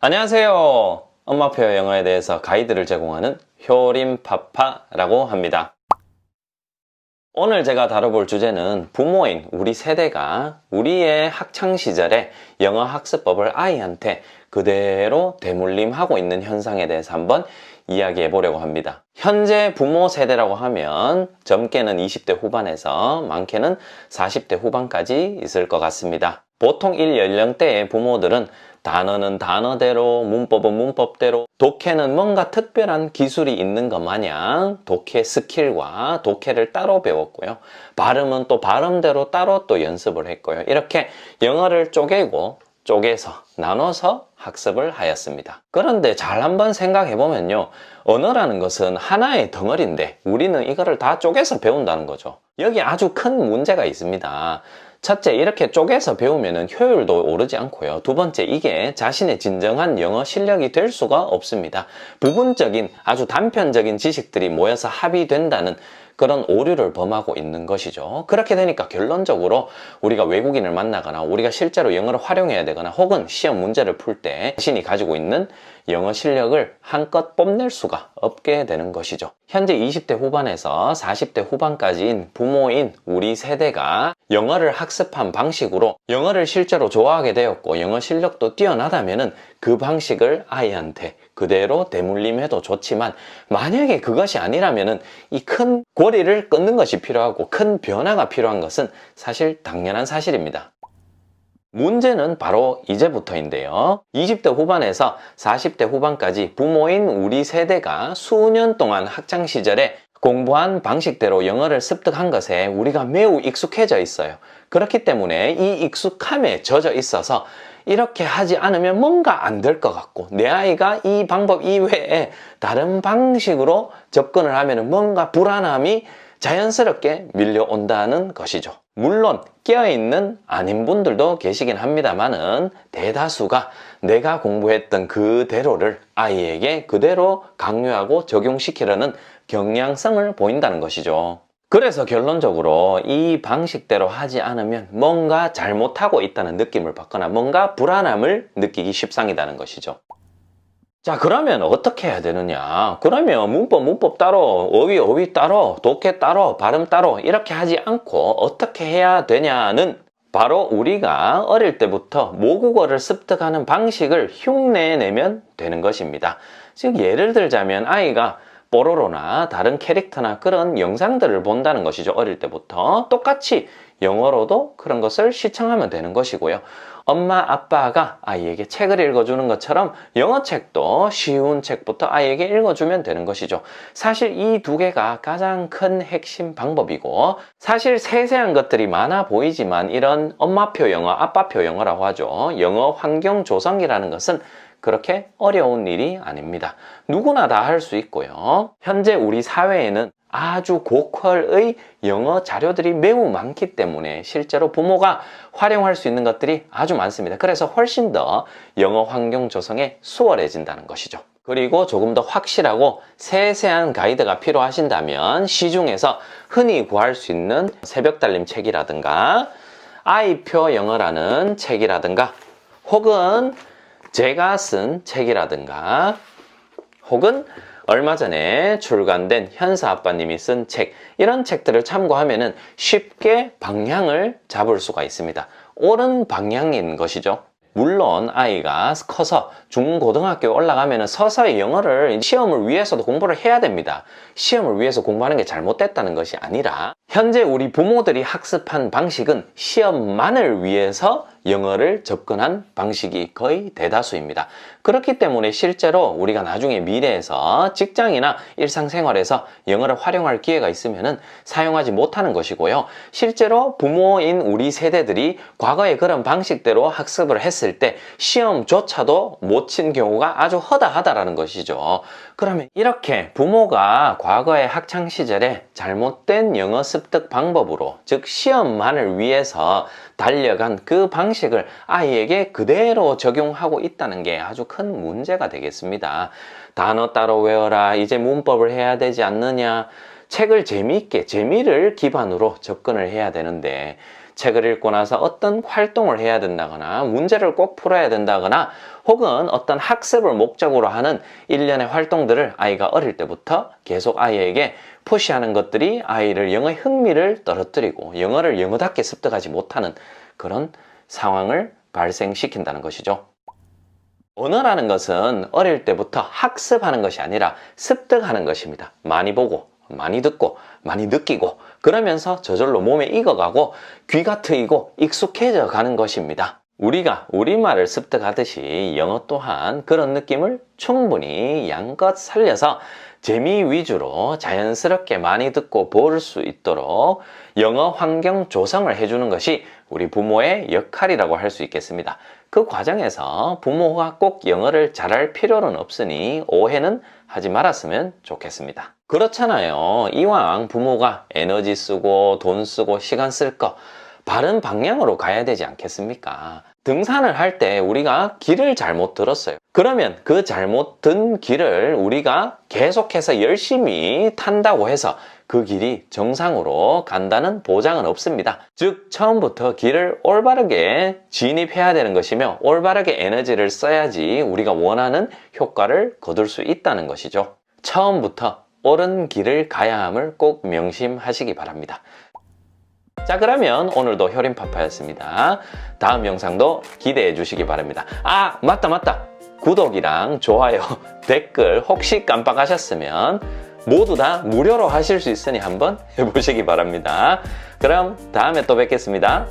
안녕하세요. 엄마표 영어에 대해서 가이드를 제공하는 효림파파라고 합니다. 오늘 제가 다뤄볼 주제는 부모인 우리 세대가 우리의 학창시절에 영어 학습법을 아이한테 그대로 대물림하고 있는 현상에 대해서 한번 이야기해 보려고 합니다. 현재 부모 세대라고 하면 젊게는 20대 후반에서 많게는 40대 후반까지 있을 것 같습니다. 보통 1연령대의 부모들은 단어는 단어대로, 문법은 문법대로, 독해는 뭔가 특별한 기술이 있는 것 마냥 독해 스킬과 독해를 따로 배웠고요. 발음은 또 발음대로 따로 또 연습을 했고요. 이렇게 영어를 쪼개서 나눠서 학습을 하였습니다. 그런데 잘 한번 생각해 보면요. 언어라는 것은 하나의 덩어리인데 우리는 이거를 다 쪼개서 배운다는 거죠. 여기 아주 큰 문제가 있습니다. 첫째, 이렇게 쪼개서 배우면 효율도 오르지 않고요. 두 번째, 이게 자신의 진정한 영어 실력이 될 수가 없습니다. 부분적인 아주 단편적인 지식들이 모여서 합의된다는 그런 오류를 범하고 있는 것이죠. 그렇게 되니까 결론적으로 우리가 외국인을 만나거나 우리가 실제로 영어를 활용해야 되거나 혹은 시험 문제를 풀 때 자신이 가지고 있는 영어 실력을 한껏 뽐낼 수가 없게 되는 것이죠. 현재 20대 후반에서 40대 후반까지인 부모인 우리 세대가 영어를 학습한 방식으로 영어를 실제로 좋아하게 되었고 영어 실력도 뛰어나다면은 그 방식을 아이한테 그대로 대물림해도 좋지만 만약에 그것이 아니라면은 이 큰 고리를 끊는 것이 필요하고 큰 변화가 필요한 것은 사실 당연한 사실입니다. 문제는 바로 이제부터인데요. 20대 후반에서 40대 후반까지 부모인 우리 세대가 수년 동안 학창시절에 공부한 방식대로 영어를 습득한 것에 우리가 매우 익숙해져 있어요. 그렇기 때문에 이 익숙함에 젖어 있어서 이렇게 하지 않으면 뭔가 안 될 것 같고 내 아이가 이 방법 이외에 다른 방식으로 접근을 하면 뭔가 불안함이 자연스럽게 밀려온다는 것이죠. 물론 깨어있는 아닌 분들도 계시긴 합니다만은 대다수가 내가 공부했던 그대로를 아이에게 그대로 강요하고 적용시키려는 경향성을 보인다는 것이죠. 그래서 결론적으로 이 방식대로 하지 않으면 뭔가 잘못하고 있다는 느낌을 받거나 뭔가 불안함을 느끼기 십상이라는 것이죠. 자, 그러면 어떻게 해야 되느냐? 그러면 문법 따로, 어휘 따로, 독해 따로, 발음 따로 이렇게 하지 않고 어떻게 해야 되냐는 바로 우리가 어릴 때부터 모국어를 습득하는 방식을 흉내내면 되는 것입니다. 즉 예를 들자면 아이가 뽀로로나 다른 캐릭터나 그런 영상들을 본다는 것이죠. 어릴 때부터 똑같이 영어로도 그런 것을 시청하면 되는 것이고요. 엄마 아빠가 아이에게 책을 읽어주는 것처럼 영어책도 쉬운 책부터 아이에게 읽어주면 되는 것이죠. 사실 이 두 개가 가장 큰 핵심 방법이고 사실 세세한 것들이 많아 보이지만 이런 엄마표 영어, 아빠표 영어라고 하죠. 영어 환경 조성이라는 것은 그렇게 어려운 일이 아닙니다. 누구나 다 할 수 있고요. 현재 우리 사회에는 아주 고퀄의 영어 자료들이 매우 많기 때문에 실제로 부모가 활용할 수 있는 것들이 아주 많습니다. 그래서 훨씬 더 영어 환경 조성에 수월해진다는 것이죠. 그리고 조금 더 확실하고 세세한 가이드가 필요하신다면 시중에서 흔히 구할 수 있는 새벽달림 책이라든가 아이표 영어라는 책이라든가 혹은 제가 쓴 책이라든가 혹은 얼마 전에 출간된 현사 아빠님이 쓴 책, 이런 책들을 참고하면 쉽게 방향을 잡을 수가 있습니다. 옳은 방향인 것이죠. 물론 아이가 커서 중고등학교에 올라가면 서서히 영어를 시험을 위해서도 공부를 해야 됩니다. 시험을 위해서 공부하는 게 잘못됐다는 것이 아니라 현재 우리 부모들이 학습한 방식은 시험만을 위해서 영어를 접근한 방식이 거의 대다수입니다. 그렇기 때문에 실제로 우리가 나중에 미래에서 직장이나 일상생활에서 영어를 활용할 기회가 있으면 사용하지 못하는 것이고요. 실제로 부모인 우리 세대들이 과거에 그런 방식대로 학습을 했을 때 시험조차도 못 친 경우가 아주 허다하다라는 것이죠. 그러면 이렇게 부모가 과거의 학창시절에 잘못된 영어 습득 방법으로 즉 시험만을 위해서 달려간 그 방식을 아이에게 그대로 적용하고 있다는 게 아주 큰 문제가 되겠습니다. 단어 따로 외워라, 이제 문법을 해야 되지 않느냐, 책을 재미있게 재미를 기반으로 접근을 해야 되는데 책을 읽고 나서 어떤 활동을 해야 된다거나 문제를 꼭 풀어야 된다거나 혹은 어떤 학습을 목적으로 하는 일련의 활동들을 아이가 어릴 때부터 계속 아이에게 푸시하는 것들이 아이를 영어의 흥미를 떨어뜨리고 영어를 영어답게 습득하지 못하는 그런 상황을 발생시킨다는 것이죠. 언어라는 것은 어릴 때부터 학습하는 것이 아니라 습득하는 것입니다. 많이 보고 많이 듣고 많이 느끼고 그러면서 저절로 몸에 익어가고 귀가 트이고 익숙해져 가는 것입니다. 우리가 우리말을 습득하듯이 영어 또한 그런 느낌을 충분히 양껏 살려서 재미 위주로 자연스럽게 많이 듣고 볼 수 있도록 영어 환경 조성을 해주는 것이 우리 부모의 역할이라고 할 수 있겠습니다. 그 과정에서 부모가 꼭 영어를 잘할 필요는 없으니 오해는 하지 말았으면 좋겠습니다. 그렇잖아요. 이왕 부모가 에너지 쓰고 돈 쓰고 시간 쓸 거 바른 방향으로 가야 되지 않겠습니까? 등산을 할 때 우리가 길을 잘못 들었어요. 그러면 그 잘못 든 길을 우리가 계속해서 열심히 탄다고 해서 그 길이 정상으로 간다는 보장은 없습니다. 즉 처음부터 길을 올바르게 진입해야 되는 것이며 올바르게 에너지를 써야지 우리가 원하는 효과를 거둘 수 있다는 것이죠. 처음부터 옳은 길을 가야 함을 꼭 명심하시기 바랍니다. 자, 그러면 오늘도 효림파파였습니다. 다음 영상도 기대해 주시기 바랍니다. 아, 맞다. 구독이랑 좋아요, 댓글 혹시 깜빡하셨으면 모두 다 무료로 하실 수 있으니 한번 해보시기 바랍니다. 그럼 다음에 또 뵙겠습니다.